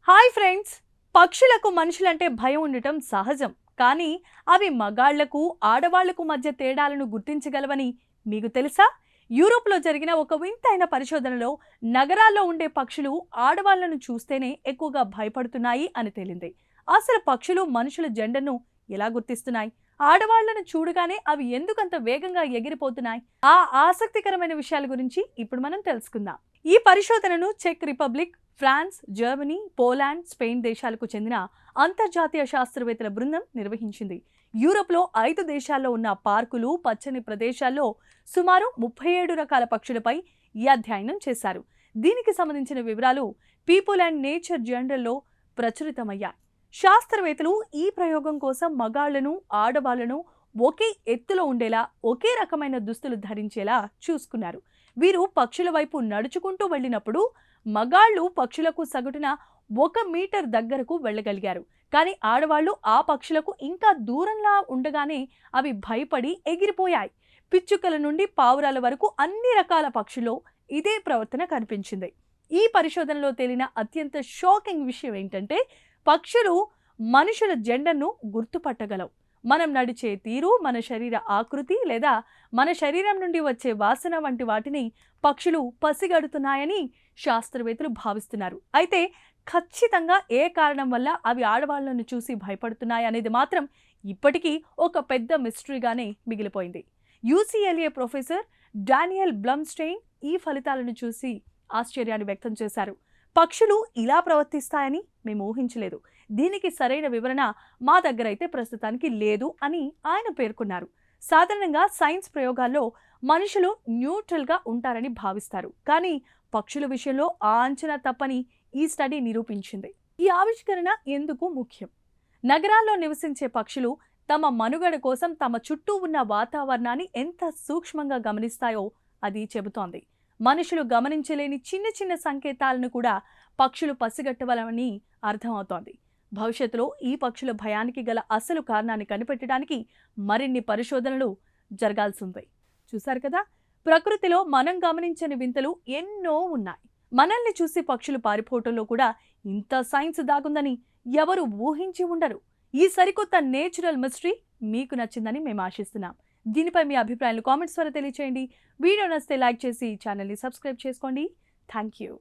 Hi friends. పక్షులకు మనుషులంటే భయం ఉండటం సహజం. కానీ అవి మగాళ్లకు ఆడవాళ్లకు మధ్య తేడాలను గుర్తించగలవని మీకు తెలుసా? యూరోప్లో జరిగిన ఒక వింతైన పరిశోధనలో నగరాల్లో ఉండే పక్షులు ఆడవాళ్లను చూస్తేనే ఎక్కువగా భయపడుతున్నాయి అని తేలింది. అసలు పక్షులు మనుషుల జెండర్ను ఎలా గుర్తిస్తున్నాయి? ఆడవాళ్లను చూడగానే అవి ఎందుకంత వేగంగా ఎగిరిపోతున్నాయి? ఆ ఆసక్తికరమైన విషయాల గురించి ఇప్పుడు మనం తెలుసుకుందాం. ఈ పరిశోధనను చెక్ Republic, France, Germany, Poland, Spain దేశాలకు చెందిన అంతర్జాతీయ శాస్త్రవేత్తల బృందం నిర్వహించింది. యూరోప్లో 5 దేశాల్లో ఉన్న పార్కులు, పచ్చని ప్రదేశాల్లో సుమారు 37 రకాల పక్షులపై ఈ అధ్యయనం చేశారు. దీనికి సంబంధించిన వివరాలు పీపుల్ అండ్ నేచర్ జర్నల్లో ప్రచురితమయ్యాయి. శాస్త్రవేత్తలు ఈ ప్రయోగం కోసం మగాళ్లను, ఆడవాళ్లను ఒకే ఎత్తులో ఉండేలా, ఒకే రకమైన దుస్తులు ధరించేలా చూసుకున్నారు. వీరు పక్షుల వైపు నడుచుకుంటూ వెళ్ళినప్పుడు మగాళ్లు పక్షులకు సగటున 1 మీటర్ దగ్గరకు వెళ్ళగలిగారు. కానీ ఆడవాళ్లు ఆ పక్షులకు ఇంకా దూరంలా ఉండగానే అవి భయపడి ఎగిరిపోయాయి. పిచ్చుకల నుండి పావురాల వరకు అన్ని రకాల పక్షుల్లో ఇదే ప్రవర్తన కనిపించింది. ఈ పరిశోధనలో తేలిన అత్యంత షాకింగ్ విషయం ఏంటంటే, పక్షులు మనుషుల జెండర్ను గుర్తుపట్టగలవు. మనం నడిచే తీరు, మన శరీర ఆకృతి లేదా మన శరీరం నుండి వచ్చే వాసన వంటి వాటిని పక్షులు పసిగడుతున్నాయని శాస్త్రవేత్తలు భావిస్తున్నారు. అయితే ఖచ్చితంగా ఏ కారణం వల్ల అవి ఆడవాళ్లను చూసి భయపడుతున్నాయి అనేది మాత్రం ఇప్పటికీ ఒక పెద్ద మిస్టరీగానే మిగిలిపోయింది. UCLA ప్రొఫెసర్ డానియల్ బ్లమ్స్టెయిన్ ఈ ఫలితాలను చూసి ఆశ్చర్యాన్ని వ్యక్తం చేశారు. పక్షులు ఇలా ప్రవర్తిస్తాయని మేము ఊహించలేదు. దీనికి సరైన వివరణ మా దగ్గర అయితే ప్రస్తుతానికి లేదు అని ఆయన పేర్కొన్నారు. సాధారణంగా సైన్స్ ప్రయోగాల్లో మనుషులు న్యూట్రల్గా ఉంటారని భావిస్తారు. కానీ పక్షుల విషయంలో ఆ అంచనా తప్పని ఈ స్టడీ నిరూపించింది. ఈ ఆవిష్కరణ ఎందుకు ముఖ్యం? నగరాల్లో నివసించే పక్షులు తమ మనుగడ కోసం తమ చుట్టూ ఉన్న వాతావరణాన్ని ఎంత సూక్ష్మంగా గమనిస్తాయో అది చెబుతోంది. మనుషులు గమనించలేని చిన్న చిన్న సంకేతాలను కూడా పక్షులు పసిగట్టవలని అర్థమవుతోంది. భవిష్యత్తులో ఈ పక్షుల భయానికి గల అసలు కారణాన్ని కనిపెట్టడానికి మరిన్ని పరిశోధనలు జరగాల్సింది. చూశారు కదా, ప్రకృతిలో మనం గమనించని వింతలు ఎన్నో ఉన్నాయి. మనల్ని చూసి పక్షులు పారిపోవటంలో కూడా ఇంత సైన్స్ దాగుందని ఎవరు ఊహించి ఉండరు. ఈ సరికొత్త నేచురల్ మిస్టరీ మీకు నచ్చిందని మేము ఆశిస్తున్నాం. దీనిపై మీ అభిప్రాయాలు కామెంట్స్ ద్వారా తెలియచేయండి. వీడియో నచ్చితే లైక్ చేసి ఛానల్ని సబ్స్క్రైబ్ చేసుకోండి. Thank you.